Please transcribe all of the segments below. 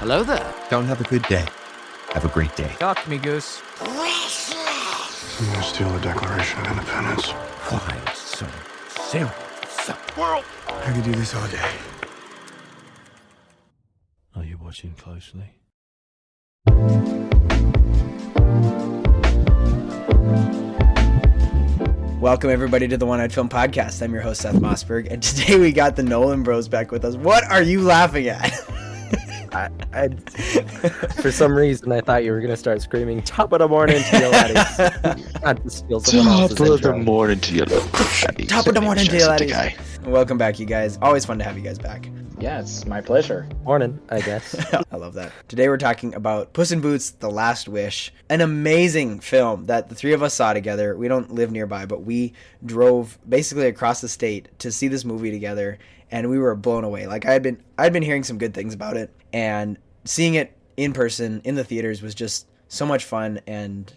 Hello there. Don't have a good day. Have a great day. Talk to me, Goose. I'm gonna steal the Declaration of Independence. Why so serious? World! I could do this all day. Are you watching closely? Welcome everybody to the One-Eyed Film Podcast. I'm your host, Seth Mossberg, and today we got the Nolan Bros back with us. What are you laughing at? For some reason, I thought you were going to start screaming, top of the morning to your laddies. Not to steal someone else's Top of the intro. morning to your laddies. Top of the morning to you, laddies. Guy. Welcome back, you guys. Always fun to have you guys back. Yeah, it's my pleasure. Morning, I guess. I love that. Today we're talking about Puss in Boots: The Last Wish, an amazing film that the three of us saw together. We don't live nearby, but we drove basically across the state to see this movie together, and we were blown away. Like I'd been hearing some good things about it, and seeing it in person in the theaters was just so much fun. And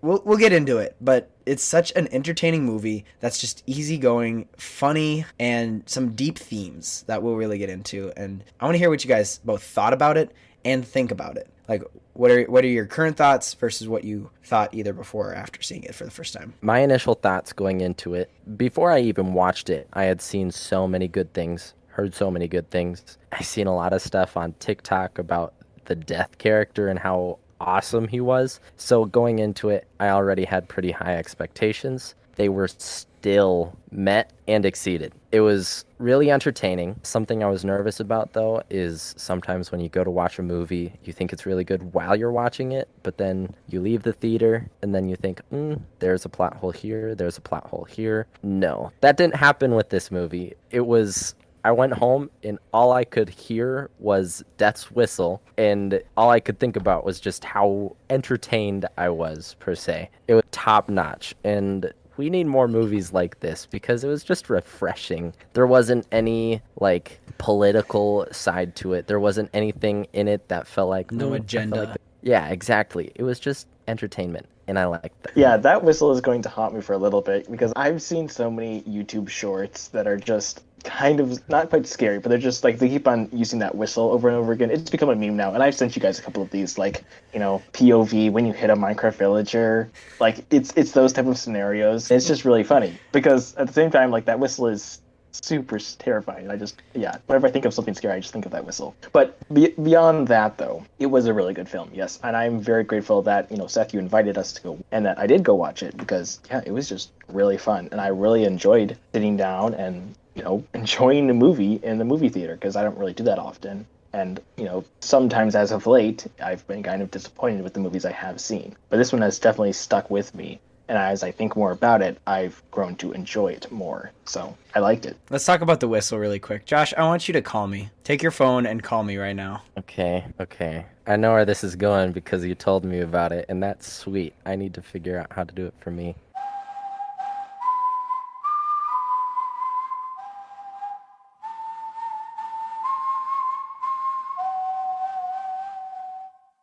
we'll get into it, but it's such an entertaining movie that's just easygoing, funny, and some deep themes that we'll really get into. And I want to hear what you guys both thought about it and think about it. Like, what are your current thoughts versus what you thought either before or after seeing it for the first time? My initial thoughts going into it, before I even watched it, I had seen so many good things, heard so many good things. I seen a lot of stuff on TikTok about the Death character and how awesome he was. So going into it, I already had pretty high expectations. They were still met and exceeded. It was really entertaining. Something I was nervous about, though, is sometimes when you go to watch a movie, you think it's really good while you're watching it, but then you leave the theater and then you think, there's a plot hole here, there's a plot hole here. No, that didn't happen with this movie. I went home and all I could hear was Death's whistle, and all I could think about was just how entertained I was, per se. It was top notch, and we need more movies like this because it was just refreshing. There wasn't any political side to it. There wasn't anything in it that felt like No agenda. Yeah, exactly. It was just entertainment, and I liked that. Yeah, that whistle is going to haunt me for a little bit because I've seen so many YouTube shorts that are just kind of not quite scary, but they're just like they keep on using that whistle over and over again. It's become a meme now, and I've sent you guys a couple of these, POV when you hit a Minecraft villager. It's those type of scenarios. It's just really funny because at the same time, that whistle is super terrifying. Whenever I think of something scary, I just think of that whistle. But beyond that, though, it was a really good film, yes, and I'm very grateful that Seth, you invited us to go, and that I did go watch it because it was just really fun, and I really enjoyed sitting down and enjoying the movie in the movie theater because I don't really do that often. And, sometimes as of late, I've been kind of disappointed with the movies I have seen. But this one has definitely stuck with me. And as I think more about it, I've grown to enjoy it more. So I liked it. Let's talk about the whistle really quick. Josh, I want you to call me. Take your phone and call me right now. Okay. I know where this is going because you told me about it, and that's sweet. I need to figure out how to do it for me.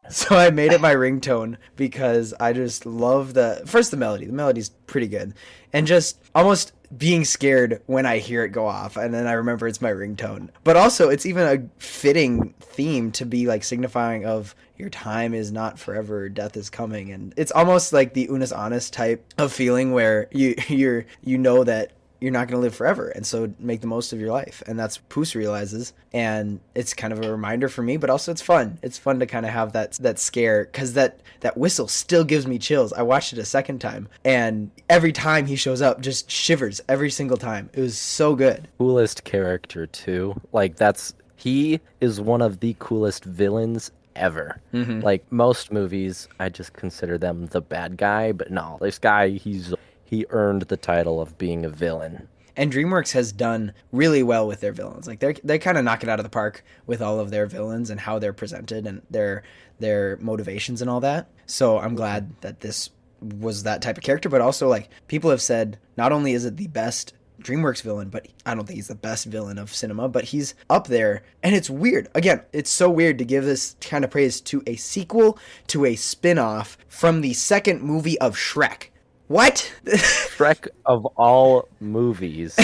So I made it my ringtone because I just love the melody. The melody's pretty good. And just almost being scared when I hear it go off. And then I remember it's my ringtone. But also it's even a fitting theme to be signifying of your time is not forever, death is coming. And it's almost like the Unis Honest type of feeling where you know that you're not going to live forever, and so make the most of your life. And that's what Puss realizes, and it's kind of a reminder for me, but also it's fun. It's fun to kind of have that scare, because that whistle still gives me chills. I watched it a second time, and every time he shows up, just shivers every single time. It was so good. Coolest character, too. He is one of the coolest villains ever. Mm-hmm. Most movies, I just consider them the bad guy, but no, this guy, he earned the title of being a villain. And DreamWorks has done really well with their villains. They kind of knock it out of the park with all of their villains and how they're presented and their motivations and all that. So I'm glad that this was that type of character. But also, people have said, not only is it the best DreamWorks villain, but I don't think he's the best villain of cinema, but he's up there. And it's weird. Again, it's so weird to give this kind of praise to a sequel to a spinoff from the second movie of Shrek. What? Shrek of all movies.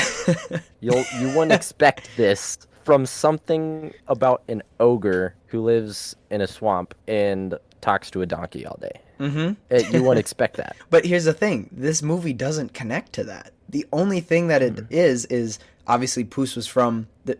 You wouldn't expect this from something about an ogre who lives in a swamp and talks to a donkey all day. Mm-hmm. You wouldn't expect that. But here's the thing. This movie doesn't connect to that. The only thing that it is obviously Puss was from the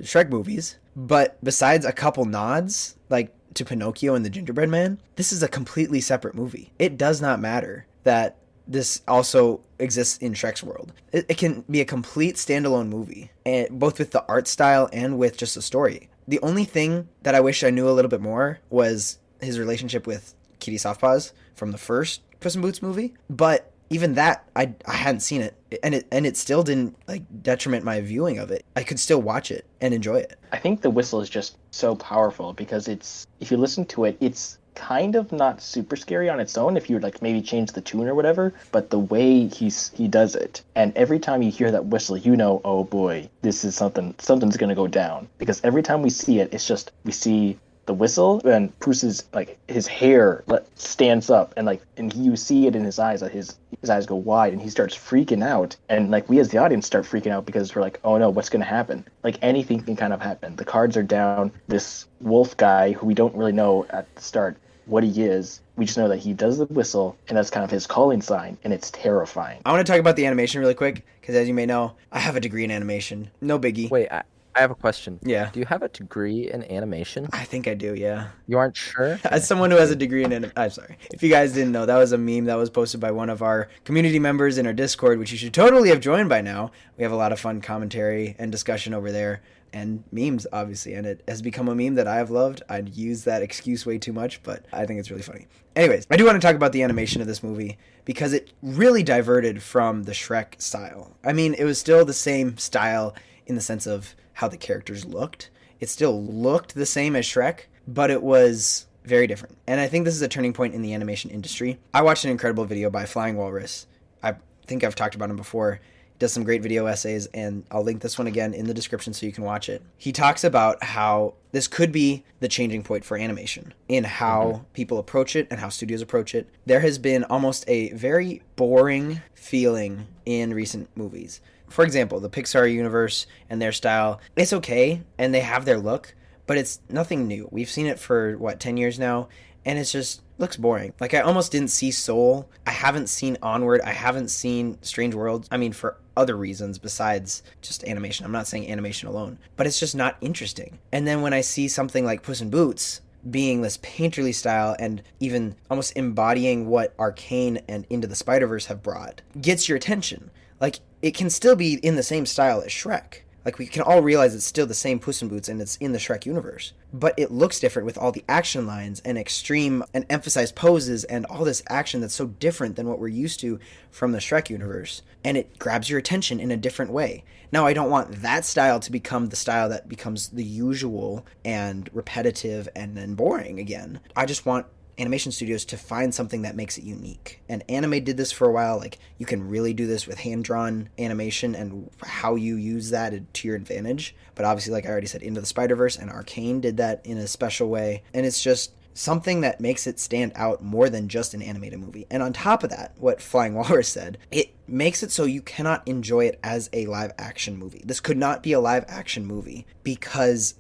Shrek movies. But besides a couple nods, like to Pinocchio and the Gingerbread Man, this is a completely separate movie. It does not matter that this also exists in Shrek's world. It can be a complete standalone movie, and both with the art style and with just the story. The only thing that I wish I knew a little bit more was his relationship with Kitty Softpaws from the first Puss in Boots movie. But even that, I hadn't seen it, and it still didn't like detriment my viewing of it. I could still watch it and enjoy it. I think the whistle is just so powerful because if you listen to it, it's kind of not super scary on its own if you like maybe change the tune or whatever, but the way he does it, and every time you hear that whistle, you know, oh boy, this is something's gonna go down, because every time we see it, it's just we see the whistle and Puss's like his hair stands up, and you see it in his eyes that his eyes go wide and he starts freaking out, and like we as the audience start freaking out because we're like, oh no, what's gonna happen? Like anything can kind of happen. The cards are down. This wolf guy who we don't really know at the start what he is. We just know that he does the whistle, and that's kind of his calling sign, and it's terrifying. I want to talk about the animation really quick, because as you may know, I have a degree in animation. No biggie. Wait, I have a question. Yeah. Do you have a degree in animation? I think I do, yeah. You aren't sure? As someone who has a degree in I'm sorry. If you guys didn't know, that was a meme that was posted by one of our community members in our Discord, which you should totally have joined by now. We have a lot of fun commentary and discussion over there. And memes, obviously, and it has become a meme that I have loved. I'd use that excuse way too much, but I think it's really funny. Anyways, I do want to talk about the animation of this movie, because it really diverted from the Shrek style. I mean, it was still the same style in the sense of how the characters looked. It still looked the same as Shrek, but it was very different. And I think this is a turning point in the animation industry. I watched an incredible video by Flying Walrus. I think I've talked about him before. Does some great video essays, and I'll link this one again in the description so you can watch it. He talks about how this could be the changing point for animation in how people approach it and how studios approach it. There has been almost a very boring feeling in recent movies. For example, the Pixar universe and their style, it's okay, and they have their look, but it's nothing new. We've seen it for, 10 years now, and it's just looks boring. Like, I almost didn't see Soul. I haven't seen Onward. I haven't seen Strange Worlds. I mean, for other reasons besides just animation. I'm not saying animation alone, but it's just not interesting. And then when I see something like Puss in Boots being this painterly style and even almost embodying what Arcane and Into the Spider-Verse have brought, gets your attention. Like, it can still be in the same style as Shrek. Like, we can all realize it's still the same Puss in Boots and it's in the Shrek universe. But it looks different with all the action lines and extreme and emphasized poses and all this action that's so different than what we're used to from the Shrek universe. And it grabs your attention in a different way. Now, I don't want that style to become the style that becomes the usual and repetitive and then boring again. I just want animation studios to find something that makes it unique. And anime did this for a while. Like, you can really do this with hand-drawn animation and how you use that to your advantage. But obviously, like I already said, Into the Spider-Verse and Arcane did that in a special way. And it's just something that makes it stand out more than just an animated movie. And on top of that, what Flying Walrus said, it makes it so you cannot enjoy it as a live-action movie. This could not be a live-action movie because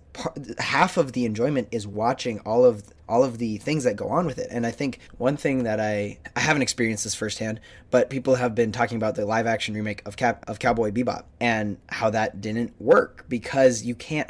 half of the enjoyment is watching all of the things that go on with it. And I think one thing that I haven't experienced this firsthand, but people have been talking about the live action remake of Cowboy Bebop and how that didn't work because you can't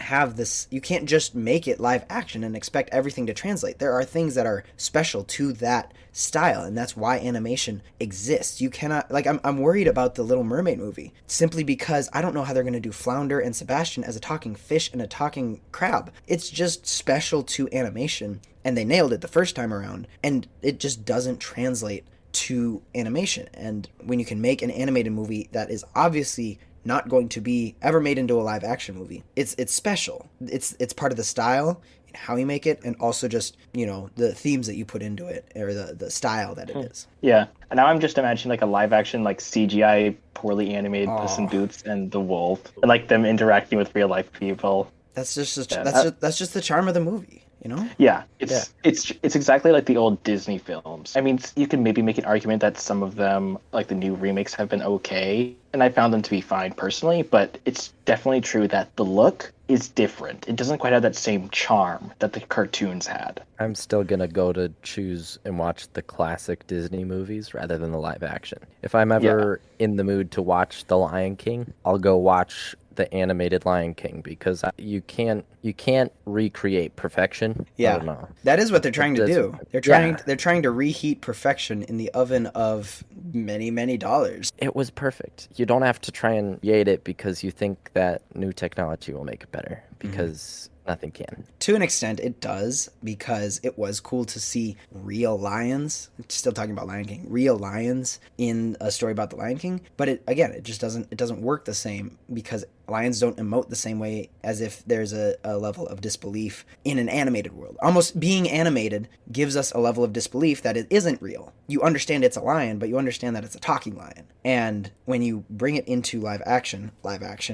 just make it live action and expect everything to translate. There are things that are special to that style, and that's why animation exists. You cannot, like, I'm worried about the Little Mermaid movie simply because I don't know how they're going to do Flounder and Sebastian as a talking fish and a talking crab. It's just special to animation, and they nailed it the first time around, and it just doesn't translate to animation. And when you can make an animated movie that is obviously not going to be ever made into a live action movie, it's special. It's part of the style, how you make it, and also just, the themes that you put into it, or the style that it is. Yeah. And now I'm just imagining like a live action, like CGI poorly animated Puss in Boots and the wolf, and like them interacting with real life people. That's just the charm of the movie, Yeah, it's exactly like the old Disney films. I mean, you can maybe make an argument that some of them, like the new remakes, have been okay, and I found them to be fine personally, but it's definitely true that the look is different. It doesn't quite have that same charm that the cartoons had. I'm still gonna go to choose and watch the classic Disney movies rather than the live action. If I'm ever in the mood to watch The Lion King, I'll go watch the animated Lion King because you can't recreate perfection. I Yeah, don't know. that is what they're trying to do. They're Yeah. trying to reheat perfection in the oven of many dollars. It was perfect. You don't have to try and create it because you think that new technology will make it better because nothing can. To an extent, it does, because it was cool to see real lions. Still talking about Lion King, real lions in a story about the Lion King. But it just doesn't work the same, because lions don't emote the same way, as if there's a level of disbelief in an animated world. Almost being animated gives us a level of disbelief that it isn't real. You understand it's a lion, but you understand that it's a talking lion. And when you bring it into live action,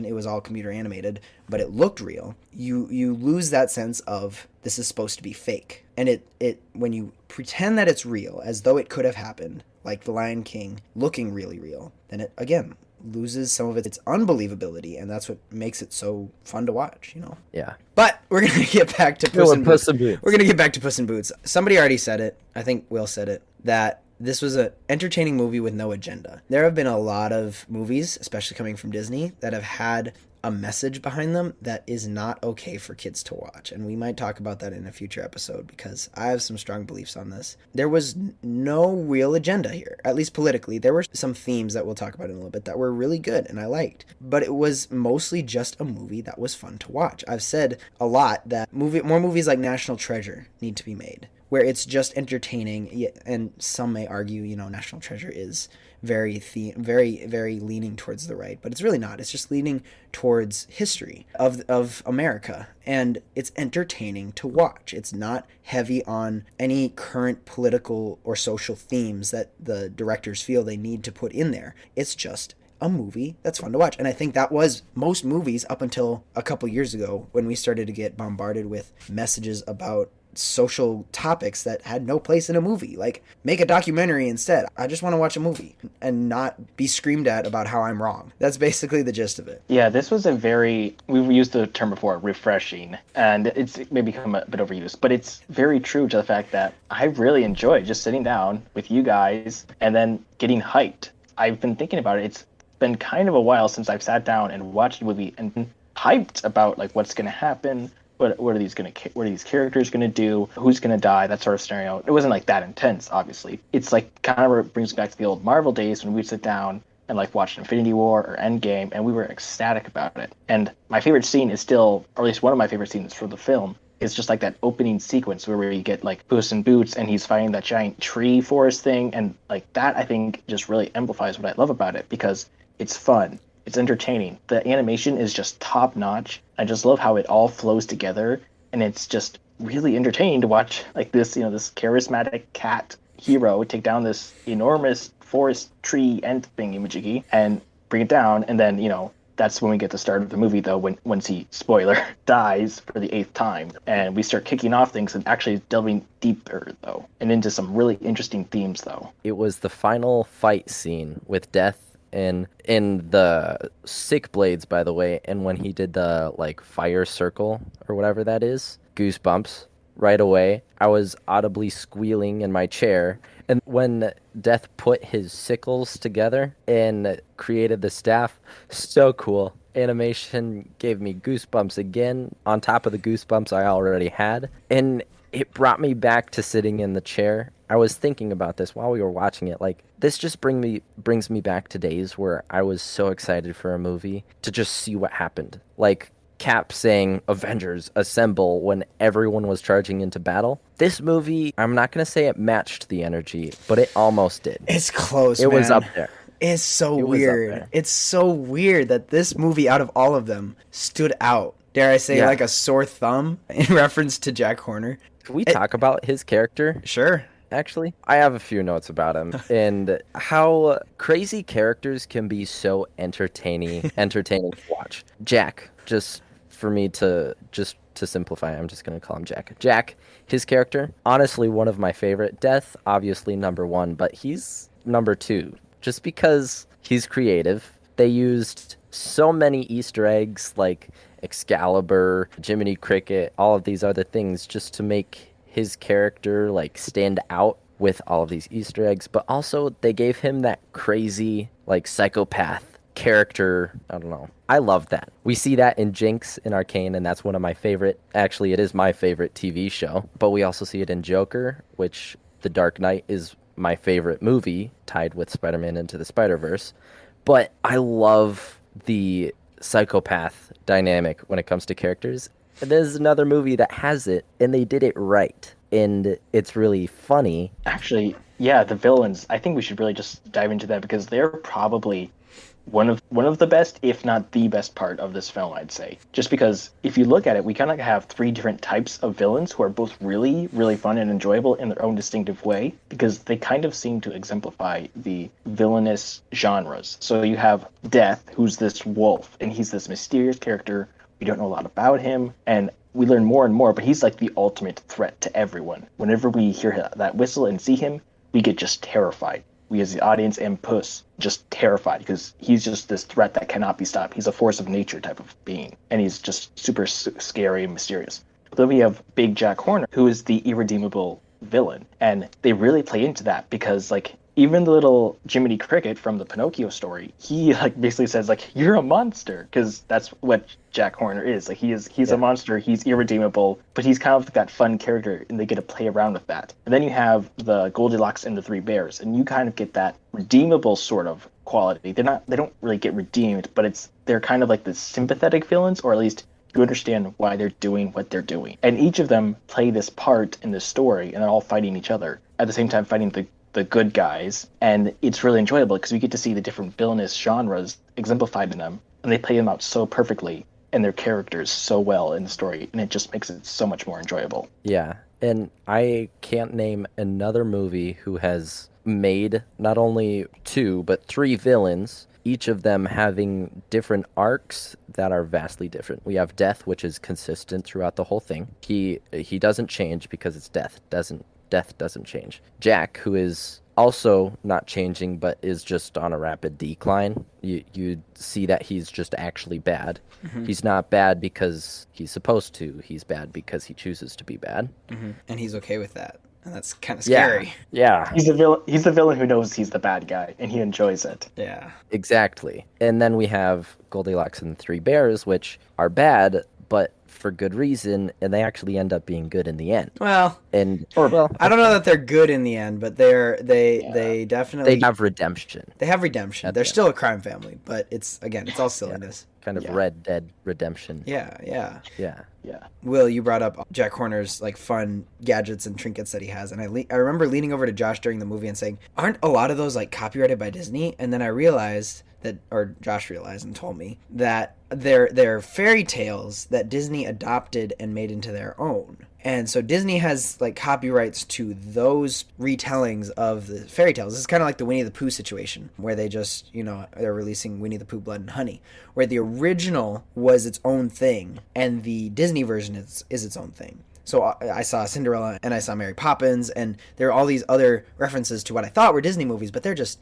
it was all computer animated, but it looked real. You lose that sense of this is supposed to be fake. And it when you pretend that it's real, as though it could have happened, like the Lion King looking really real, then it again loses some of its unbelievability, and that's what makes it so fun to watch, Yeah. But we're gonna get back to Puss in Boots. We're gonna get back to Puss in Boots. Somebody already said it. I think Will said it, that this was an entertaining movie with no agenda. There have been a lot of movies, especially coming from Disney, that have had a message behind them that is not okay for kids to watch. And we might talk about that in a future episode, because I have some strong beliefs on this. There was no real agenda here, at least politically. There were some themes that we'll talk about in a little bit that were really good and I liked, but it was mostly just a movie that was fun to watch. I've said a lot that more movies like National Treasure need to be made, where it's just entertaining. And some may argue, National Treasure is very leaning towards the right, but it's really not. It's just leaning towards history of America, and it's entertaining to watch. It's not heavy on any current political or social themes that the directors feel they need to put in there. It's just a movie that's fun to watch. And I think that was most movies up until a couple years ago, when we started to get bombarded with messages about social topics that had no place in a movie. Like, make a documentary instead. I just want to watch a movie and not be screamed at about how I'm wrong. That's basically the gist of it. Yeah, this was we've used the term before, refreshing, and it's maybe become a bit overused, but it's very true to the fact that I really enjoyed just sitting down with you guys and then getting hyped. I've been thinking about it. It's been kind of a while since I've sat down and watched a movie and been hyped about like what's going to happen. What are these characters going to do? Who's going to die? That sort of scenario. It wasn't like that intense, obviously. It's like kind of brings me back to the old Marvel days when we'd sit down and like watch Infinity War or Endgame, and we were ecstatic about it. And my favorite scene is still, or at least one of my favorite scenes for the film, is just like that opening sequence where you get like Puss in Boots and he's fighting that giant tree forest thing, and like that I think just really amplifies what I love about it, because it's fun. It's entertaining. The animation is just top notch. I just love how it all flows together, and it's just really entertaining to watch like this, this charismatic cat hero take down this enormous forest tree and thingy-majiggy and bring it down, and then, that's when we get the start of the movie, though, once he, spoiler, dies for the 8th time, and we start kicking off things and actually delving deeper, though, and into some really interesting themes, though. It was the final fight scene with Death in the sick blades, by the way, and when he did the like fire circle or whatever that is, goosebumps right away. I was audibly squealing in my chair. And when Death put his sickles together and created the staff, so cool. Animation gave me goosebumps again on top of the goosebumps I already had, and it brought me back to sitting in the chair. I was thinking about this while we were watching it. Like, this just brings me back to days where I was so excited for a movie to just see what happened. Like Cap saying, "Avengers, assemble," when everyone was charging into battle. This movie, I'm not going to say it matched the energy, but it almost did. It's close, It man. was up there. It's so It was up weird. there. It's so weird that this movie, out of all of them, stood out. Dare I say, Yeah. like a sore thumb in reference to Jack Horner. Can we talk about his character? Sure. Actually, I have a few notes about him and how crazy characters can be so entertaining to watch. Jack, just for me to simplify, I'm just going to call him Jack. Jack, his character, honestly one of my favorite. Death, obviously number 1, but he's number 2 just because he's creative. They used so many Easter eggs like Excalibur, Jiminy Cricket, all of these other things just to make his character like stand out with all of these Easter eggs, but also they gave him that crazy like psychopath character. I don't know. I love that. We see that in Jinx in Arcane, and that's one of my favorite. Actually, it is my favorite TV show. But we also see it in Joker, which The Dark Knight is my favorite movie, tied with Spider-Man Into the Spider-Verse. But I love the psychopath dynamic when it comes to characters. And there's another movie that has it, and they did it right. And it's really funny. Actually, yeah, the villains. I think we should really just dive into that because they're probably one of the best, if not the best part of this film, I'd say. Just because if you look at it, we kind of have three different types of villains who are both really, really fun and enjoyable in their own distinctive way, because they kind of seem to exemplify the villainous genres. So you have Death, who's this wolf, and he's this mysterious character. We don't know a lot about him, and we learn more and more, but he's like the ultimate threat to everyone. Whenever we hear that whistle and see him, we get just terrified. We as the audience and Puss just terrified because he's just this threat that cannot be stopped. He's a force of nature type of being, and he's just super scary and mysterious. But then we have Big Jack Horner, who is the irredeemable villain, and they really play into that because like even the little Jiminy Cricket from the Pinocchio story, he like basically says like you're a monster, because that's what Jack Horner is. Like he's a monster, he's irredeemable, but he's kind of that fun character, and they get to play around with that. And then you have the Goldilocks and the Three Bears, and you kind of get that redeemable sort of quality. They don't really get redeemed, but they're kind of like the sympathetic villains, or at least you understand why they're doing what they're doing. And each of them play this part in this story, and they're all fighting each other at the same time, fighting the good guys, and it's really enjoyable because we get to see the different villainous genres exemplified in them, and they play them out so perfectly and their characters so well in the story, and it just makes it so much more enjoyable. Yeah, and I can't name another movie who has made not only 2 but 3 villains, each of them having different arcs that are vastly different. We have Death, which is consistent throughout the whole thing. He doesn't change because it's Death doesn't change. Jack, who is also not changing but is just on a rapid decline. You see that he's just actually bad. Mm-hmm. He's not bad because he's supposed to. He's bad because he chooses to be bad. Mm-hmm. And he's okay with that. And that's kind of scary. Yeah. He's the villain who knows he's the bad guy, and he enjoys it. Yeah. Exactly. And then we have Goldilocks and the Three Bears, which are bad, but for good reason, and they actually end up being good in the end. Well, I don't know that they're good in the end, but they definitely have redemption. They have redemption. They're still a crime family, but it's all silliness. Kind of Red Dead redemption. Yeah. Yeah. Will, you brought up Jack Horner's like fun gadgets and trinkets that he has, and I remember leaning over to Josh during the movie and saying, "Aren't a lot of those like copyrighted by Disney?" And then I realized Josh realized and told me that they're fairy tales that Disney adopted and made into their own. And so Disney has like copyrights to those retellings of the fairy tales. This is kind of like the Winnie the Pooh situation, where they just, they're releasing Winnie the Pooh Blood and Honey, where the original was its own thing and the Disney version is its own thing. So I saw Cinderella and I saw Mary Poppins, and there are all these other references to what I thought were Disney movies, but they're just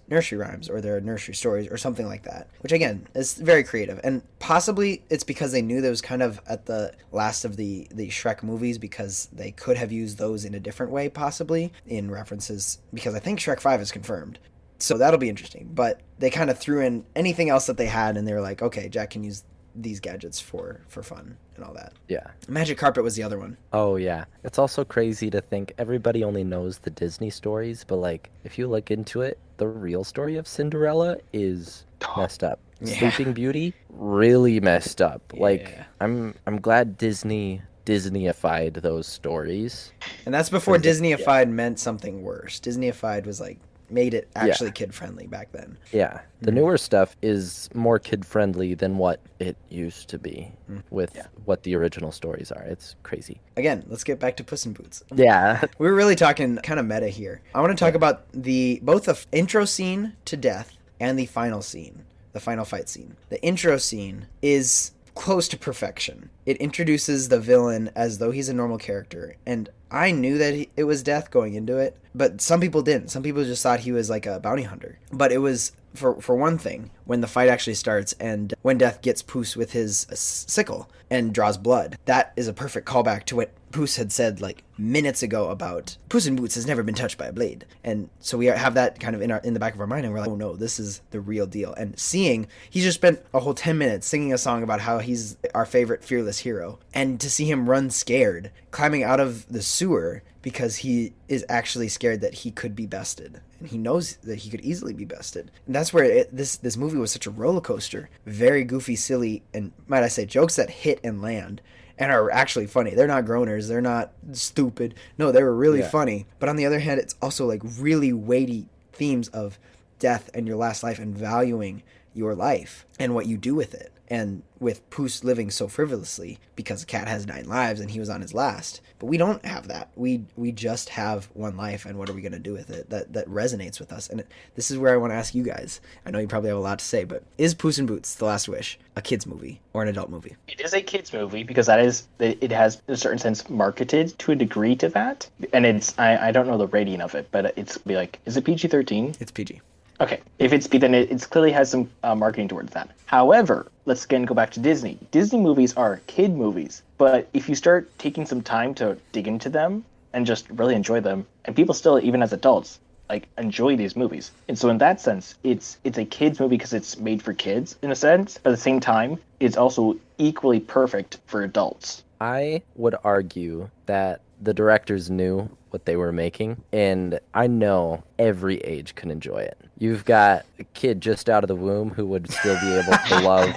nursery rhymes, or they're nursery stories or something like that, which again is very creative. And possibly it's because they knew that was kind of at the last of the Shrek movies, because they could have used those in a different way, possibly in references, because I think Shrek 5 is confirmed. So that'll be interesting. But they kind of threw in anything else that they had, and they were like, okay, Jack can use these gadgets for fun and all that. Yeah. Magic Carpet was the other one. Oh yeah. It's also crazy to think everybody only knows the Disney stories, but like if you look into it, the real story of Cinderella is messed up. Yeah. Sleeping Beauty, really messed up. Yeah. Like I'm glad Disneyified those stories. And that's before Disneyified meant something worse. Disneyified was like made it actually kid-friendly back then. Yeah. The newer stuff is more kid-friendly than what it used to be with what the original stories are. It's crazy. Again, let's get back to Puss in Boots. Yeah. We're really talking kind of meta here. I want to talk about both the intro scene to Death and the final scene, the final fight scene. The intro scene is close to perfection. It introduces the villain as though he's a normal character, and I knew that it was Death going into it, but some people didn't. Some people just thought he was like a bounty hunter. But it was for one thing, when the fight actually starts and when Death gets Puss with his sickle and draws blood, that is a perfect callback to what Puss had said like minutes ago about Puss in Boots has never been touched by a blade. And so we have that kind of in the back of our mind, and we're like, oh no, this is the real deal. And seeing, he just spent a whole 10 minutes singing a song about how he's our favorite fearless hero. And to see him run scared, climbing out of the sewer because he is actually scared that he could be bested. And he knows that he could easily be bested. And that's where this movie was such a roller coaster. Very goofy, silly, and might I say, jokes that hit and land and are actually funny. They're not groaners. They're not stupid. No, they were really funny. But on the other hand, it's also like really weighty themes of death and your last life and valuing your life and what you do with it. And with Puss living so frivolously because a cat has 9 lives and he was on his last. But we don't have that. We just have one life, and what are we going to do with it? That resonates with us. And this is where I want to ask you guys. I know you probably have a lot to say, but is Puss in Boots: The Last Wish a kid's movie or an adult movie? It is a kids movie because it has in a certain sense marketed to a degree to that, and it's I don't know the rating of it, but it's be like, is it PG-13? It's PG. Okay, if it's then it clearly has some marketing towards that. However, let's again go back to Disney. Disney movies are kid movies, but if you start taking some time to dig into them and just really enjoy them, and people still, even as adults, like enjoy these movies. And so in that sense, it's a kids movie because it's made for kids in a sense, but at the same time, it's also equally perfect for adults. I would argue that the directors knew what they were making, and I know every age can enjoy it. You've got a kid just out of the womb who would still be able to love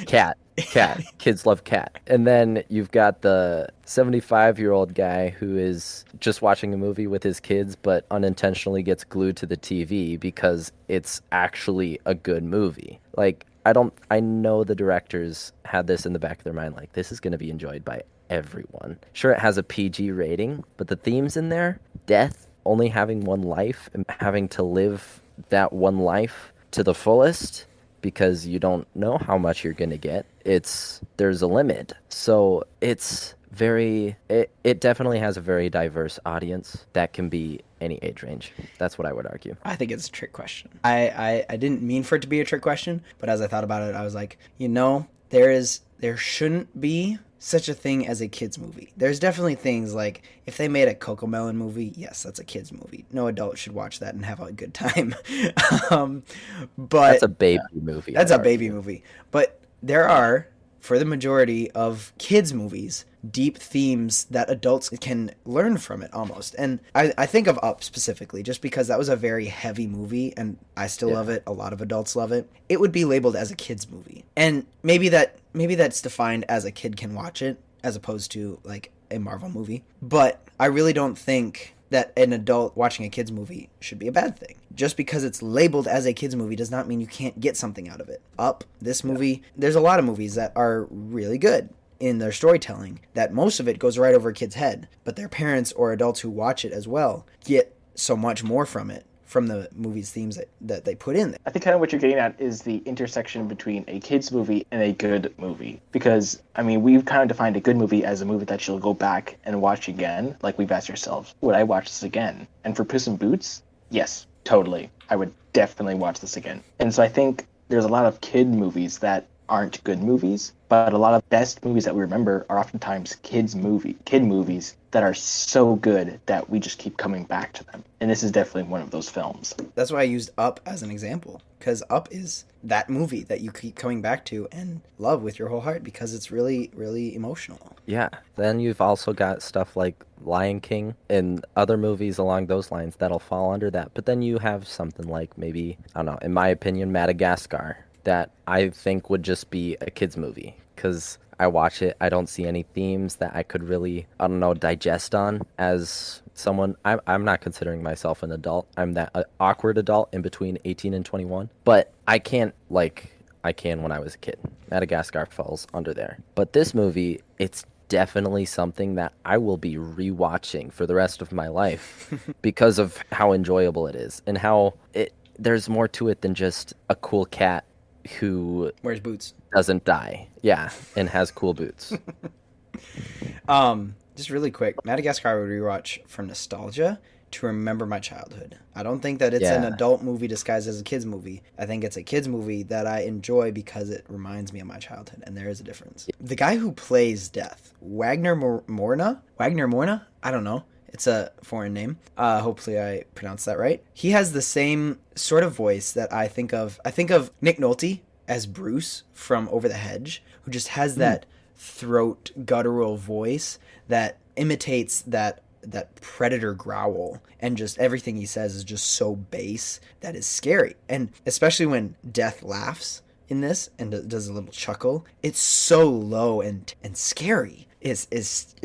cat. Kids love cat. And then you've got the 75-year-old guy who is just watching a movie with his kids but unintentionally gets glued to the TV because it's actually a good movie. Like, I know the directors had this in the back of their mind, like, this is going to be enjoyed by everyone. Sure, it has a PG rating, but the themes in there, death, only having one life, and having to live that one life to the fullest because you don't know how much you're going to get. There's a limit. So it definitely has a very diverse audience that can be any age range. That's what I would argue. I think it's a trick question. I didn't mean for it to be a trick question, but as I thought about it, I was like, there shouldn't be such a thing as a kids movie. There's definitely things like if they made a Cocomelon movie, yes, that's a kids movie. No adult should watch that and have a good time. But that's a baby movie. That's a baby movie. But there are, for the majority of kids movies, deep themes that adults can learn from it almost. And I think of Up specifically just because that was a very heavy movie and I still love it. A lot of adults love it. It would be labeled as a kids movie. And maybe that's defined as a kid can watch it as opposed to like a Marvel movie. But I really don't think that an adult watching a kids movie should be a bad thing. Just because it's labeled as a kids movie does not mean you can't get something out of it. Up, this movie, there's a lot of movies that are really good in their storytelling that most of it goes right over a kid's head, but their parents or adults who watch it as well get so much more from it, from the movie's themes that they put in there. I think kind of what you're getting at is the intersection between a kid's movie and a good movie. Because, I mean, we've kind of defined a good movie as a movie that you'll go back and watch again. Like we've asked ourselves, would I watch this again? And for Puss in Boots, yes, totally. I would definitely watch this again. And so I think there's a lot of kid movies that aren't good movies, but a lot of best movies that we remember are oftentimes kid movies that are so good that we just keep coming back to them. And this is definitely one of those films. That's why I used Up as an example, because Up is that movie that you keep coming back to and love with your whole heart because it's really, really emotional. Yeah. Then you've also got stuff like Lion King and other movies along those lines that'll fall under that. But then you have something like maybe, I don't know, in my opinion, Madagascar, that I think would just be a kid's movie because I watch it, I don't see any themes that I could really, I don't know, digest on as someone. I'm not considering myself an adult. I'm that awkward adult in between 18 and 21. But I can't like I can when I was a kid. Madagascar falls under there. But this movie, it's definitely something that I will be rewatching for the rest of my life because of how enjoyable it is and how there's more to it than just a cool cat who wears boots, doesn't die, and has cool boots. Just really quick, Madagascar I would rewatch for nostalgia, to remember my childhood. I don't think that it's an adult movie disguised as a kids movie. I think it's a kids movie that I enjoy because it reminds me of my childhood, and there is a difference. The guy who plays Death, Wagner Morna? I don't know. It's a foreign name. Hopefully I pronounced that right. He has the same sort of voice that I think of. I think of Nick Nolte as Bruce from Over the Hedge, who just has that throat guttural voice that imitates that predator growl, and just everything he says is just so bass that is scary. And especially when Death laughs in this and does a little chuckle, it's so low and scary. It's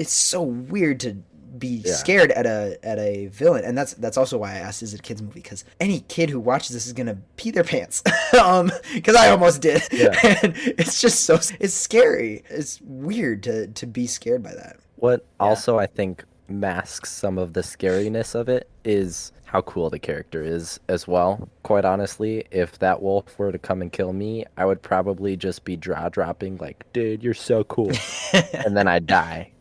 so weird to be scared at a villain. And that's also why I asked, is it a kids movie? Because any kid who watches this is gonna pee their pants. Because I almost did. And it's just it's scary. It's weird to be scared by that. What also I think masks some of the scariness of it is how cool the character is as well. Quite honestly, if that wolf were to come and kill me, I would probably just be jaw dropping like, dude, you're so cool. And then I'd die.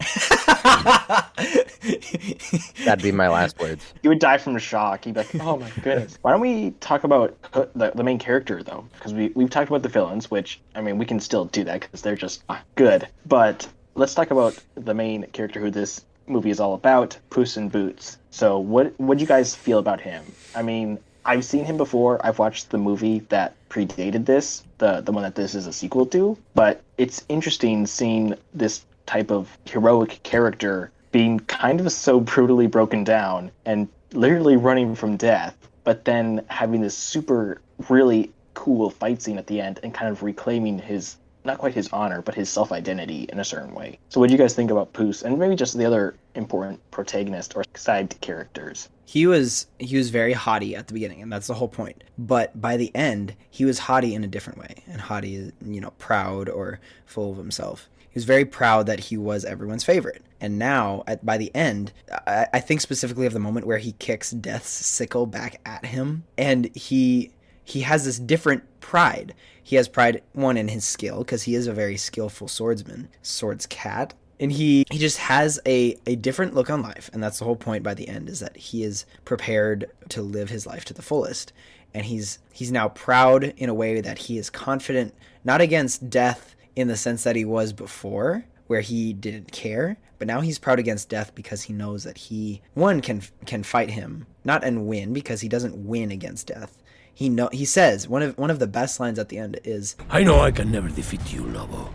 That'd be my last words. You would die from shock. You'd be like, oh my goodness. Why don't we talk about the main character, though? Because we've talked about the villains, which, I mean, we can still do that because they're just good. But let's talk about the main character who this movie is all about, Puss in Boots. So what do you guys feel about him? I mean, I've seen him before. I've watched the movie that predated this, the one that this is a sequel to. But it's interesting seeing this type of heroic character being kind of so brutally broken down and literally running from death, but then having this super, really cool fight scene at the end and kind of reclaiming his, not quite his honor, but his self-identity in a certain way. So what do you guys think about Puss and maybe just the other important protagonist or side characters? He was very haughty at the beginning, and that's the whole point. But by the end, he was haughty in a different way. And haughty is, proud or full of himself. He was very proud that he was everyone's favorite. And now, by the end, I think specifically of the moment where he kicks Death's sickle back at him, and he has this different pride. He has pride, one, in his skill, because he is a very skillful swordsman, swords cat. And he just has a different look on life. And that's the whole point by the end, is that he is prepared to live his life to the fullest. And he's now proud in a way that he is confident, not against Death in the sense that he was before, where he didn't care, but now he's proud against Death because he knows that he, one, can fight him, not and win, because he doesn't win against Death. He says one of the best lines at the end is, I know I can never defeat you, Lobo,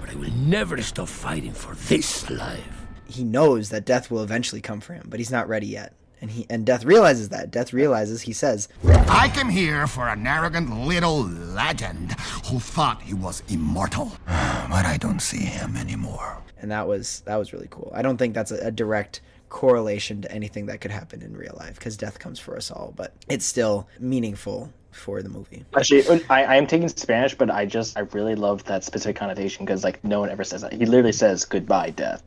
but I will never stop fighting for this life. He knows that Death will eventually come for him, but he's not ready yet. And Death realizes that. He says, I came here for an arrogant little legend who thought he was immortal. But I don't see him anymore. And that was really cool. I don't think that's a direct correlation to anything that could happen in real life, because Death comes for us all, but it's still meaningful for the movie. Actually, I am taking Spanish, but I really love that specific connotation, because no one ever says that. He literally says goodbye, Death.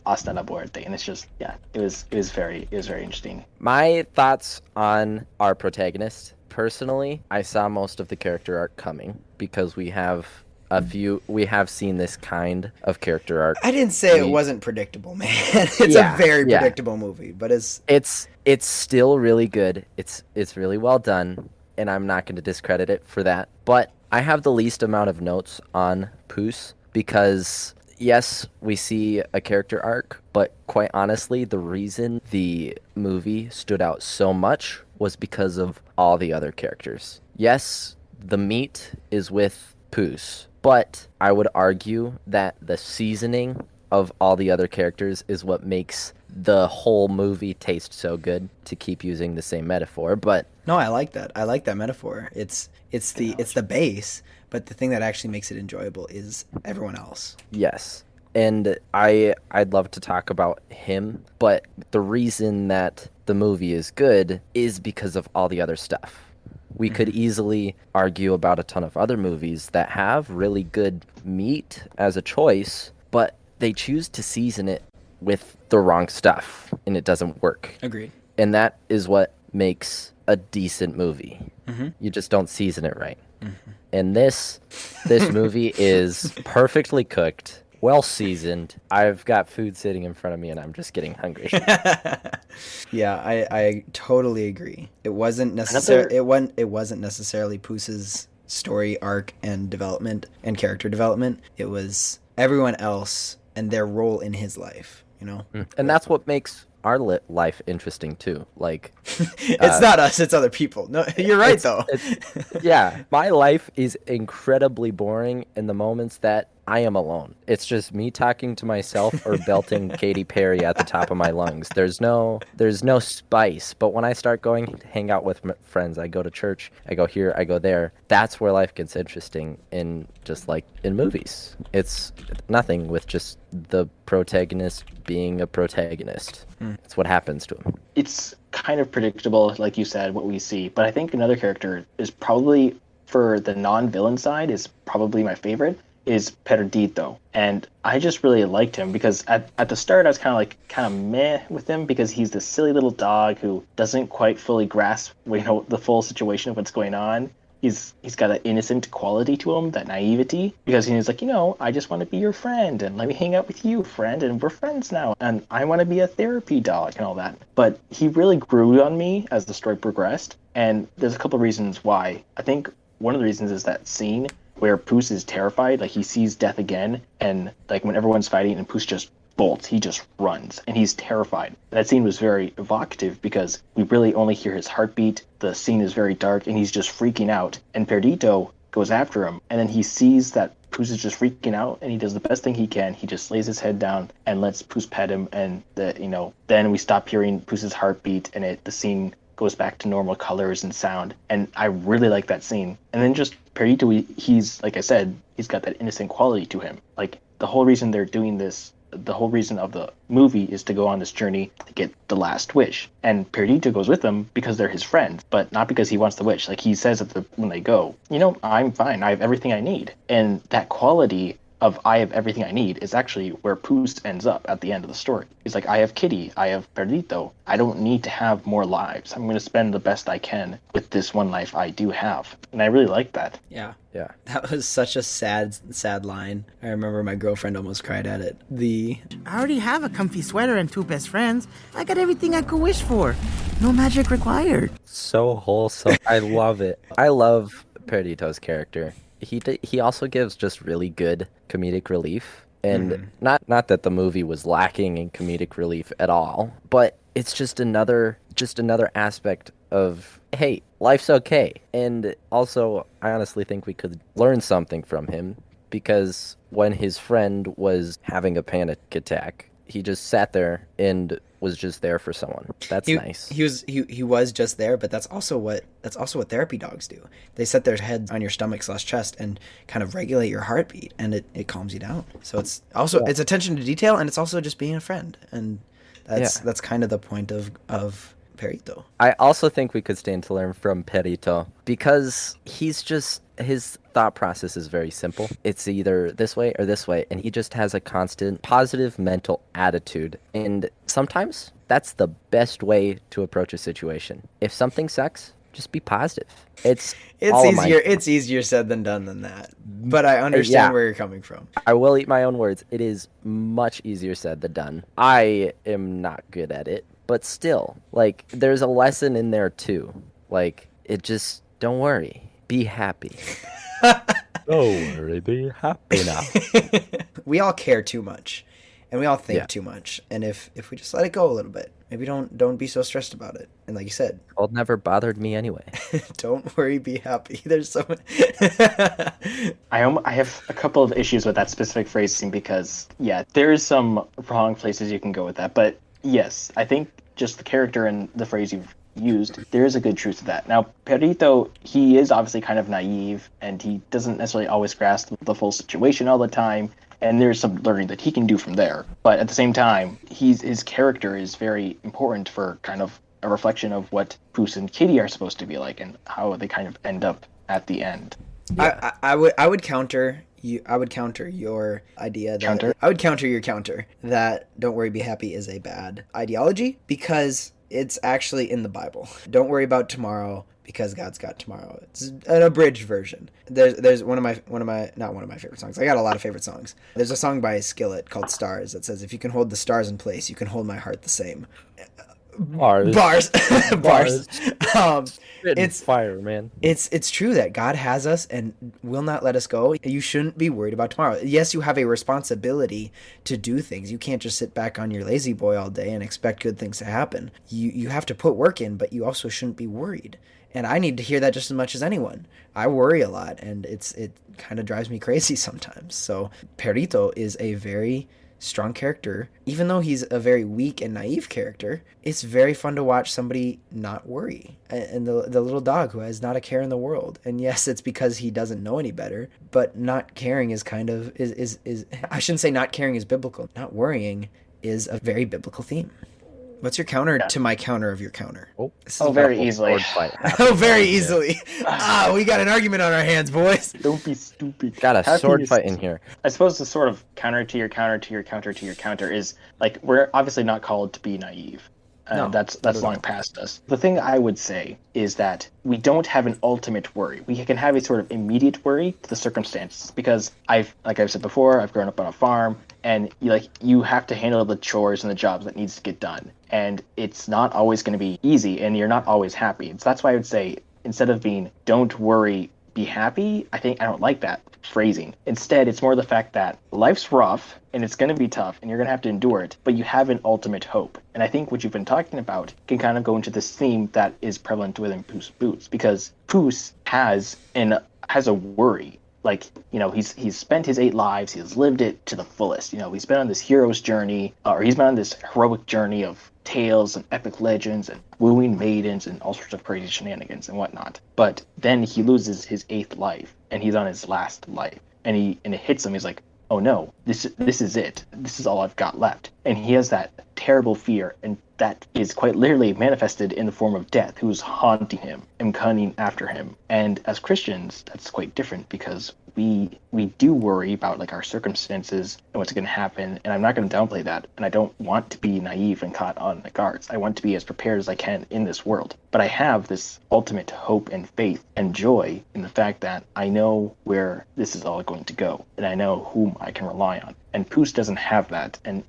Hasta la muerte, and it's just it was very interesting. My thoughts on our protagonist, personally, I saw most of the character arc coming, because we have seen this kind of character arc. I didn't say it wasn't predictable, man. It's a very predictable movie, but it's still really good. It's really well done, and I'm not going to discredit it for that. But I have the least amount of notes on Puss, because yes, we see a character arc, but quite honestly, the reason the movie stood out so much was because of all the other characters. Yes, the meat is with Puss, but I would argue that the seasoning of all the other characters is what makes the whole movie taste so good, to keep using the same metaphor. But no, I like that. I like that metaphor. It's the base, but the thing that actually makes it enjoyable is everyone else. Yes. And I'd love to talk about him, but the reason that the movie is good is because of all the other stuff. We could easily argue about a ton of other movies that have really good meat as a choice, but they choose to season it with the wrong stuff, and it doesn't work. Agreed. And that is what makes a decent movie. Mm-hmm. You just don't season it right. Mm-hmm. And this movie is perfectly cooked. well seasoned. I've got food sitting in front of me and I'm just getting hungry. Yeah, I totally agree. It wasn't it wasn't necessarily Puss's story arc and development and character development. It was everyone else and their role in his life, you know? And that's what makes our life interesting too. Like, It's not us, it's other people. No, you're right though. yeah, my life is incredibly boring in the moments that I am alone. It's just me talking to myself or belting Katy Perry at the top of my lungs. There's no spice. But when I start going to hang out with friends, I go to church, I go here, I go there. That's where life gets interesting in just like in movies. It's nothing with just the protagonist being a protagonist. It's what happens to him. It's kind of predictable, like you said, what we see. But I think another character is probably, for the non-villain side, is probably my favorite, is Perdito. And I just really liked him because at the start I was kind of meh with him because he's this silly little dog who doesn't quite fully grasp, the full situation of what's going on. He's got an innocent quality to him, that naivety, because he's like, I just want to be your friend and let me hang out with you, friend, and we're friends now, and I want to be a therapy dog and all that. But he really grew on me as the story progressed, and there's a couple of reasons why. I think one of the reasons is that scene where Puss is terrified, like he sees death again, and like when everyone's fighting and Puss just bolts, he just runs, and he's terrified. That scene was very evocative because we really only hear his heartbeat, the scene is very dark, and he's just freaking out, and Perdito goes after him, and then he sees that Puss is just freaking out, and he does the best thing he can. He just lays his head down and lets Puss pet him, and then we stop hearing Puss's heartbeat, and the scene goes back to normal colors and sound, and I really like that scene. And then just Perdito, he's, like I said, he's got that innocent quality to him. Like, the whole reason they're doing this, the whole reason of the movie is to go on this journey to get the last wish. And Perdito goes with them because they're his friends, but not because he wants the wish. Like he says when they go, I'm fine. I have everything I need. And that quality of I have everything I need is actually where Puss ends up at the end of the story. He's like, I have Kitty, I have Perdito. I don't need to have more lives. I'm going to spend the best I can with this one life I do have. And I really like that. Yeah. Yeah. That was such a sad line. I remember my girlfriend almost cried at it. I already have a comfy sweater and 2 best friends. I got everything I could wish for. No magic required. So wholesome. I love it. I love Perdito's character. He also gives just really good comedic relief, and not that the movie was lacking in comedic relief at all, but it's just another aspect of, hey, life's okay. And also, I honestly think we could learn something from him, because when his friend was having a panic attack, he just sat there and was just there for someone. That's nice. He was just there, but that's also what therapy dogs do. They set their heads on your stomach/chest and kind of regulate your heartbeat, and it calms you down. So it's also it's attention to detail, and it's also just being a friend, and that's kind of the point of Perito. I also think we could stand to learn from Perito because his thought process is very simple. It's either this way or this way, and he just has a constant positive mental attitude. And sometimes that's the best way to approach a situation. If something sucks, just be positive. It's easier said than done than that. But I understand where you're coming from. I will eat my own words. It is much easier said than done. I am not good at it, but still, like, there's a lesson in there too. Like, don't worry. Be happy. Don't worry, be happy now. We all care too much, and we all think too much. And if we just let it go a little bit, maybe don't be so stressed about it. And like you said, cold never bothered me anyway. Don't worry, be happy. There's so much. I have a couple of issues with that specific phrasing because there is some wrong places you can go with that. But yes, I think just the character and the phrase you've used, there is a good truth to that. Now, Perito, he is obviously kind of naive, and he doesn't necessarily always grasp the full situation all the time, and there's some learning that he can do from there. But at the same time, his character is very important for kind of a reflection of what Puss and Kitty are supposed to be like, and how they kind of end up at the end. Yeah. I would counter you. I would counter your idea that I would counter your counter that "Don't worry, be happy" is a bad ideology because it's actually in the Bible. Don't worry about tomorrow because God's got tomorrow. It's an abridged version. There's one of my not one of my favorite songs. I got a lot of favorite songs. There's a song by Skillet called Stars that says, if you can hold the stars in place, you can hold my heart the same. Bars. Bars. It's fire, man. It's true that God has us and will not let us go. You shouldn't be worried about tomorrow. Yes, you have a responsibility to do things. You can't just sit back on your lazy boy all day and expect good things to happen. You have to put work in, but you also shouldn't be worried. And I need to hear that just as much as anyone. I worry a lot, and it kind of drives me crazy sometimes. So Perrito is a very strong character. Even though he's a very weak and naive character, it's very fun to watch somebody not worry. And the little dog who has not a care in the world. And yes, it's because he doesn't know any better, but not caring is kind of is I shouldn't say not caring is biblical. Not worrying is a very biblical theme. What's your counter to my counter of your counter? Very easily. Very easily. We got an argument on our hands, boys. Don't be stupid. Got a sword fight in here. I suppose the sort of counter to your counter to your counter to your counter is, like, we're obviously not called to be naive. No, that's long past us. The thing I would say is that we don't have an ultimate worry. We can have a sort of immediate worry to the circumstances, because I've said before, I've grown up on a farm, and you have to handle the chores and the jobs that needs to get done. And it's not always going to be easy, and you're not always happy. So that's why I would say, instead of being don't worry, be happy, I don't like that phrasing. Instead, it's more the fact that life's rough and it's going to be tough and you're going to have to endure it, but you have an ultimate hope. And I think what you've been talking about can kind of go into this theme that is prevalent within Puss Boots, because Puss has a worry. He's spent his 8 lives, he's lived it to the fullest. He's been on this hero's journey, or he's been on this heroic journey of tales and epic legends and wooing maidens and all sorts of crazy shenanigans and whatnot. But then he loses his 8th life, and he's on his last life, and it hits him. He's like, oh no, this is it. This is all I've got left. And he has that terrible fear, and that is quite literally manifested in the form of death, who's haunting him and coming after him. And as Christians, that's quite different, because we do worry about our circumstances and what's going to happen, and I'm not going to downplay that, and I don't want to be naive and caught on the guards. I want to be as prepared as I can in this world, but I have this ultimate hope and faith and joy in the fact that I know where this is all going to go, and I know whom I can rely on. And Puss doesn't have that, and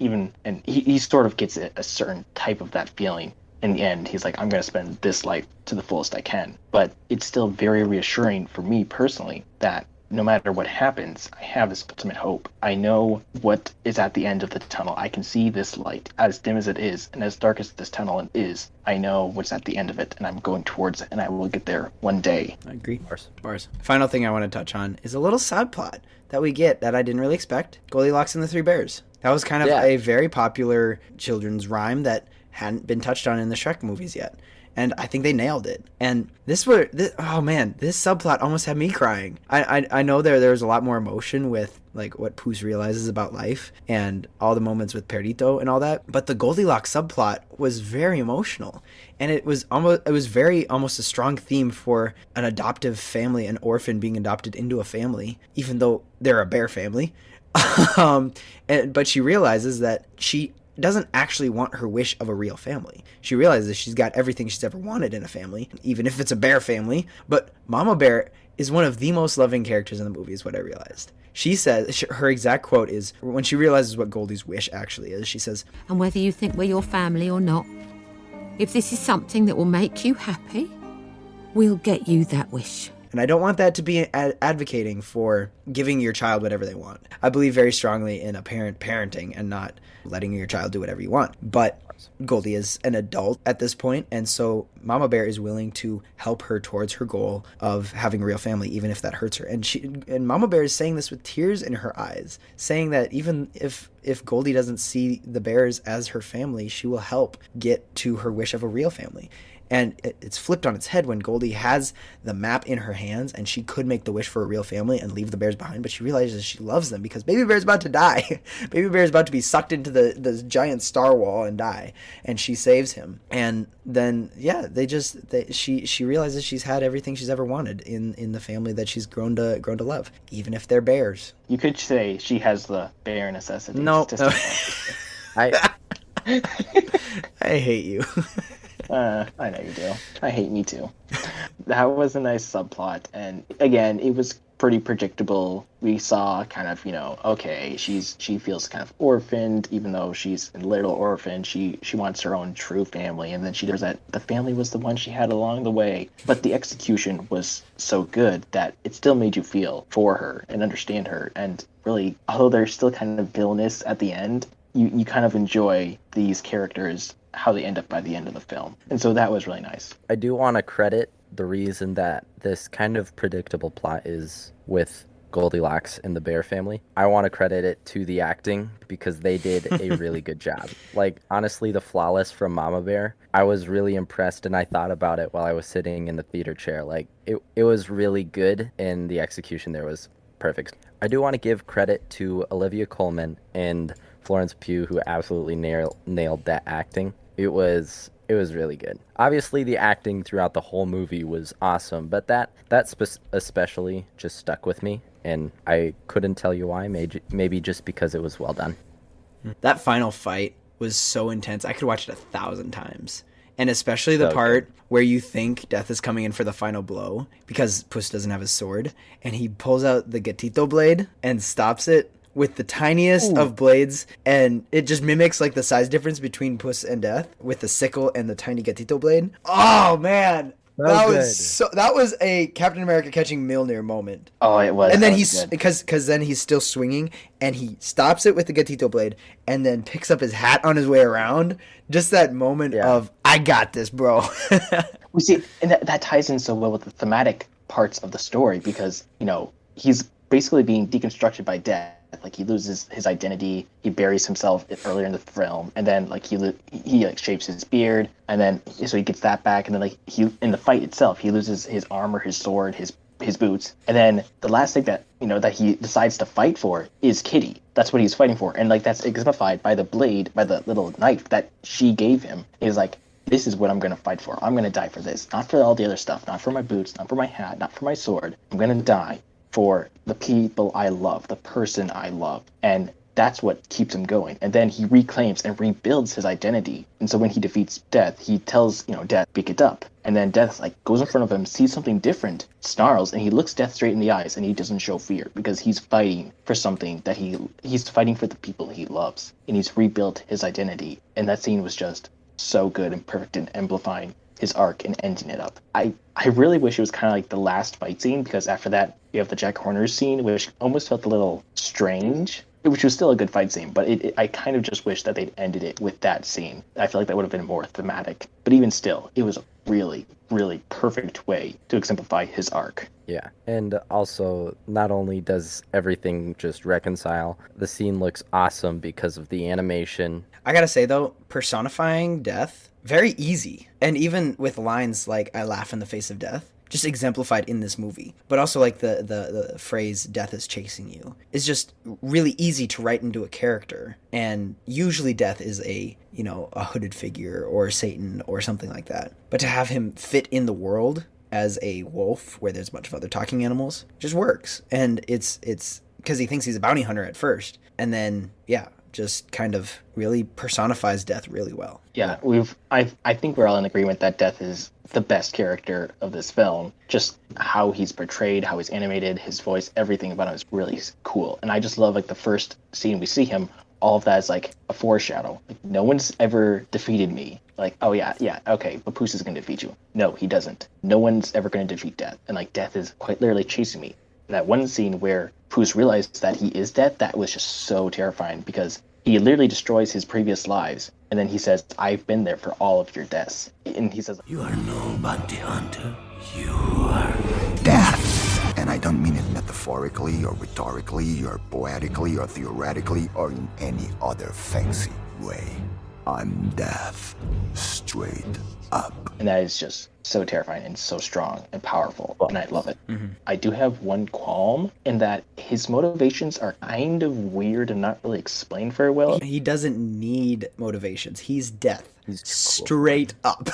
he sort of gets a certain type of that feeling. In the end, he's like, I'm going to spend this life to the fullest I can. But it's still very reassuring for me personally that no matter what happens, I have this ultimate hope. I know what is at the end of the tunnel. I can see this light, as dim as it is, and as dark as this tunnel is. I know what's at the end of it, and I'm going towards it, and I will get there one day. I agree. Bars. Final thing I want to touch on is a little side plot that we get that I didn't really expect. Goldilocks and the Three Bears. That was kind of a very popular children's rhyme that hadn't been touched on in the Shrek movies yet. And I think they nailed it. And this subplot almost had me crying. I know there was a lot more emotion with what Puss realizes about life and all the moments with Perrito and all that. But the Goldilocks subplot was very emotional. And it was almost a strong theme for an adoptive family, an orphan being adopted into a family, even though they're a bear family. But she realizes that she doesn't actually want her wish of a real family. She realizes she's got everything she's ever wanted in a family, even if it's a bear family. But Mama Bear is one of the most loving characters in the movie, is what I realized. She says, her exact quote is, when she realizes what Goldie's wish actually is, she says, and whether you think we're your family or not, if this is something that will make you happy, we'll get you that wish. And I don't want that to be advocating for giving your child whatever they want. I believe very strongly in a parent parenting and not letting your child do whatever you want. But Goldie is an adult at this point, and so Mama Bear is willing to help her towards her goal of having a real family, even if that hurts her. And Mama Bear is saying this with tears in her eyes, saying that even if Goldie doesn't see the bears as her family, she will help get to her wish of a real family. And it's flipped on its head when Goldie has the map in her hands and she could make the wish for a real family and leave the bears behind, but she realizes she loves them because Baby Bear's about to die. Baby Bear's about to be sucked into the giant star wall and die, and she saves him. And then, she realizes she's had everything she's ever wanted in the family that she's grown to love, even if they're bears. You could say she has the bear necessities. No. I hate you. I know you do. I hate me too. That was a nice subplot. And again, it was pretty predictable. We saw kind of, okay, she feels kind of orphaned, even though she's a little orphan. She wants her own true family, and then she does that. The family was the one she had along the way. But the execution was so good that it still made you feel for her and understand her. And really, although there's still kind of villainous at the end, you kind of enjoy these characters, how they end up by the end of the film. And so that was really nice. I do want to credit the reason that this kind of predictable plot is with Goldilocks and the Bear family. I want to credit it to the acting because they did a really good job. Like, honestly, the flawless from Mama Bear, I was really impressed, and I thought about it while I was sitting in the theater chair. Like, it was really good, and the execution there was perfect. I do want to give credit to Olivia Colman and Florence Pugh, who absolutely nailed that acting. It was really good. Obviously, the acting throughout the whole movie was awesome, but that especially just stuck with me, and I couldn't tell you why. Maybe just because it was well done. That final fight was so intense. I could watch it 1,000 times. And especially the part where you think Death is coming in for the final blow because Puss doesn't have his sword, and he pulls out the gatito blade and stops it with the tiniest of blades, and it just mimics like the size difference between Puss and Death with the sickle and the tiny gatito blade. Oh man, that was a Captain America catching Mjolnir moment. Oh, it was. And then because then he's still swinging, and he stops it with the gatito blade, and then picks up his hat on his way around. Just that moment of I got this, bro. We see, and that ties in so well with the thematic parts of the story because he's basically being deconstructed by Death. Like, he loses his identity, he buries himself earlier in the film, and then like he shaves his beard, and then so he gets that back, and then like he in the fight itself he loses his armor, his sword, his boots, and then the last thing that that he decides to fight for is Kitty. That's what he's fighting for, and like that's exemplified by the blade, by the little knife that she gave him. Is like, this is what I'm gonna fight for. I'm gonna die for this, not for all the other stuff, not for my boots, not for my hat, not for my sword. I'm gonna die for the people I love, the person I love. And that's what keeps him going. And then he reclaims and rebuilds his identity. And so when he defeats Death, he tells, Death, pick it up. And then Death goes in front of him, sees something different, snarls, and he looks Death straight in the eyes, and he doesn't show fear because he's fighting for something that he's fighting for the people he loves. And he's rebuilt his identity. And that scene was just so good and perfect and amplifying his arc and ending it up. I really wish it was kind of like the last fight scene, because after that you have the Jack Horner scene, which almost felt a little strange, which was still a good fight scene, but I kind of just wish that they'd ended it with that scene. I feel like that would have been more thematic, but even still, it was a really, really perfect way to exemplify his arc. Yeah, and also, not only does everything just reconcile, the scene looks awesome because of the animation. I gotta say though, personifying Death, very easy. And even with lines like, I laugh in the face of death, just exemplified in this movie. But also like the phrase, death is chasing you, is just really easy to write into a character. And usually Death is a hooded figure or Satan or something like that. But to have him fit in the world as a wolf where there's a bunch of other talking animals just works. And it's because he thinks he's a bounty hunter at first. And then, just kind of really personifies Death really well. Yeah, I think we're all in agreement that Death is the best character of this film. Just how he's portrayed, how he's animated, his voice, everything about him is really cool. And I just love the first scene we see him, all of that is like a foreshadow. Like, no one's ever defeated me. Like, oh yeah, okay, but Puss is gonna defeat you. No, he doesn't. No one's ever gonna defeat Death. And Death is quite literally chasing me. That one scene where Puss realized that he is Death, that was just so terrifying because he literally destroys his previous lives, and then he says, I've been there for all of your deaths. And he says, you are no bounty hunter. You are Death. And I don't mean it metaphorically or rhetorically or poetically or theoretically or in any other fancy way. I'm Death. Straight up. And that is just so terrifying and so strong and powerful, and I love it. Mm-hmm. I do have one qualm in that his motivations are kind of weird and not really explained very well. He doesn't need motivations. He's Death. straight up.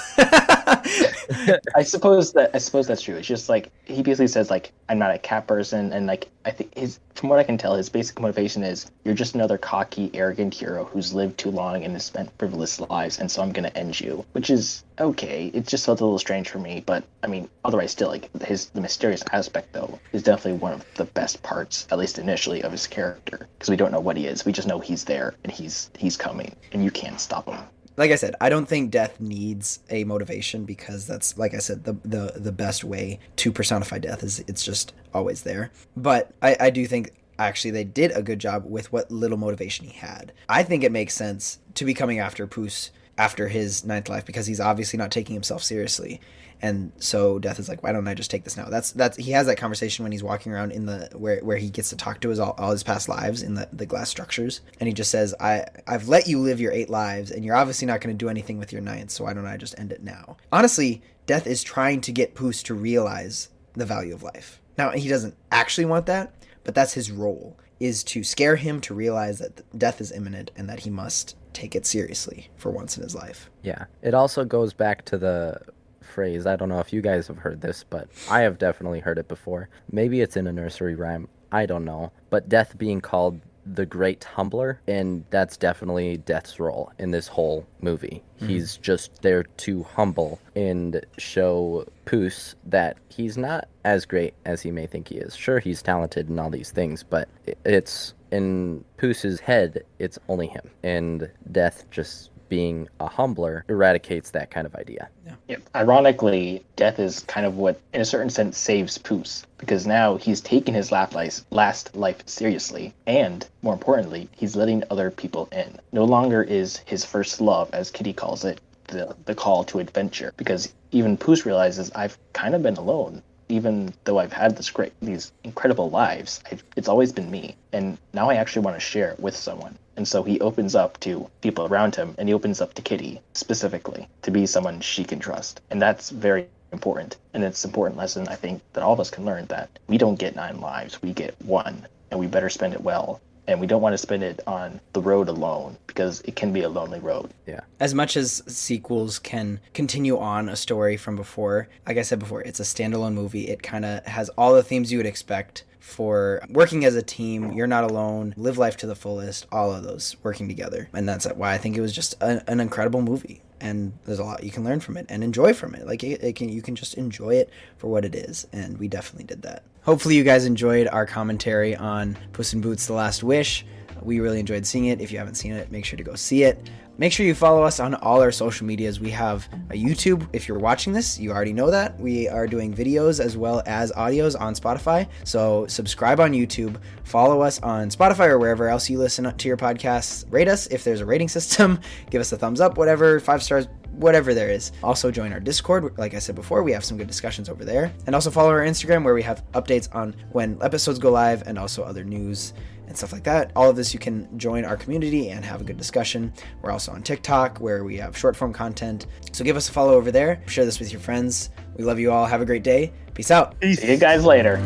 I suppose that's true. It's just like he basically says like I'm not a cat person, and like I think from what I can tell, his basic motivation is you're just another cocky, arrogant hero who's lived too long and has spent frivolous lives, and so I'm gonna end you. Which is okay. It just felt a little strange for me, but I mean, otherwise still like the mysterious aspect though is definitely one of the best parts, at least initially, of his character, because we don't know what he is. We just know he's there and he's coming, and you can't stop him. Like I said, I don't think death needs a motivation, because that's, like I said, the best way to personify death is it's just always there. But I do think actually they did a good job with what little motivation he had. I think it makes sense to be coming after Puss after his ninth life, because he's obviously not taking himself seriously. And so Death is like, why don't I just take this now? That's he has that conversation when he's walking around in the where he gets to talk to all his past lives in the glass structures, and he just says, I've let you live your 8 lives, and you're obviously not going to do anything with your 9th, so why don't I just end it now? Honestly, Death is trying to get Puss to realize the value of life. Now, he doesn't actually want that, but that's his role, is to scare him to realize that death is imminent and that he must take it seriously for once in his life. Yeah. It also goes back to the phrase, I don't know if you guys have heard this, but I have definitely heard it before. Maybe it's in a nursery rhyme, I don't know. But Death being called the Great Humbler, and that's definitely Death's role in this whole movie. He's just there to humble and show Puss that he's not as great as he may think he is. Sure, he's talented and all these things, but it's in Puss's head, it's only him. And Death just being a humbler eradicates that kind of idea. Yeah. Ironically, Death is kind of what, in a certain sense, saves Puss, because now he's taken his last life seriously, and more importantly, he's letting other people in. No longer is his first love, as Kitty calls it, the call to adventure, because even Puss realizes I've kind of been alone. Even though I've had these incredible lives, it's always been me, and now I actually want to share it with someone. And so he opens up to people around him, and he opens up to Kitty specifically to be someone she can trust. And that's very important. And it's an important lesson, I think, that all of us can learn, that we don't get 9 lives, we get 1, and we better spend it well. And we don't want to spend it on the road alone, because it can be a lonely road. Yeah. As much as sequels can continue on a story from before, like I said before, it's a standalone movie. It kind of has all the themes you would expect for working as a team. You're not alone, live life to the fullest, all of those working together. And that's why I think it was just an incredible movie. And there's a lot you can learn from it and enjoy from it. Like you can just enjoy it for what it is. And we definitely did that. Hopefully you guys enjoyed our commentary on Puss in Boots: The Last Wish. We really enjoyed seeing it. If you haven't seen it, make sure to go see it. Make sure you follow us on all our social medias. We have a YouTube. If you're watching this, you already know that. We are doing videos as well as audios on Spotify. So subscribe on YouTube. Follow us on Spotify or wherever else you listen to your podcasts. Rate us if there's a rating system. Give us a thumbs up, whatever, 5 stars, whatever there is. Also join our Discord. Like I said before, we have some good discussions over there. And also follow our Instagram, where we have updates on when episodes go live and also other news and stuff like that. All of this, you can join our community and have a good discussion. We're also on TikTok, where we have short form content. So give us a follow over there. Share this with your friends. We love you all. Have a great day. Peace out. See you guys later.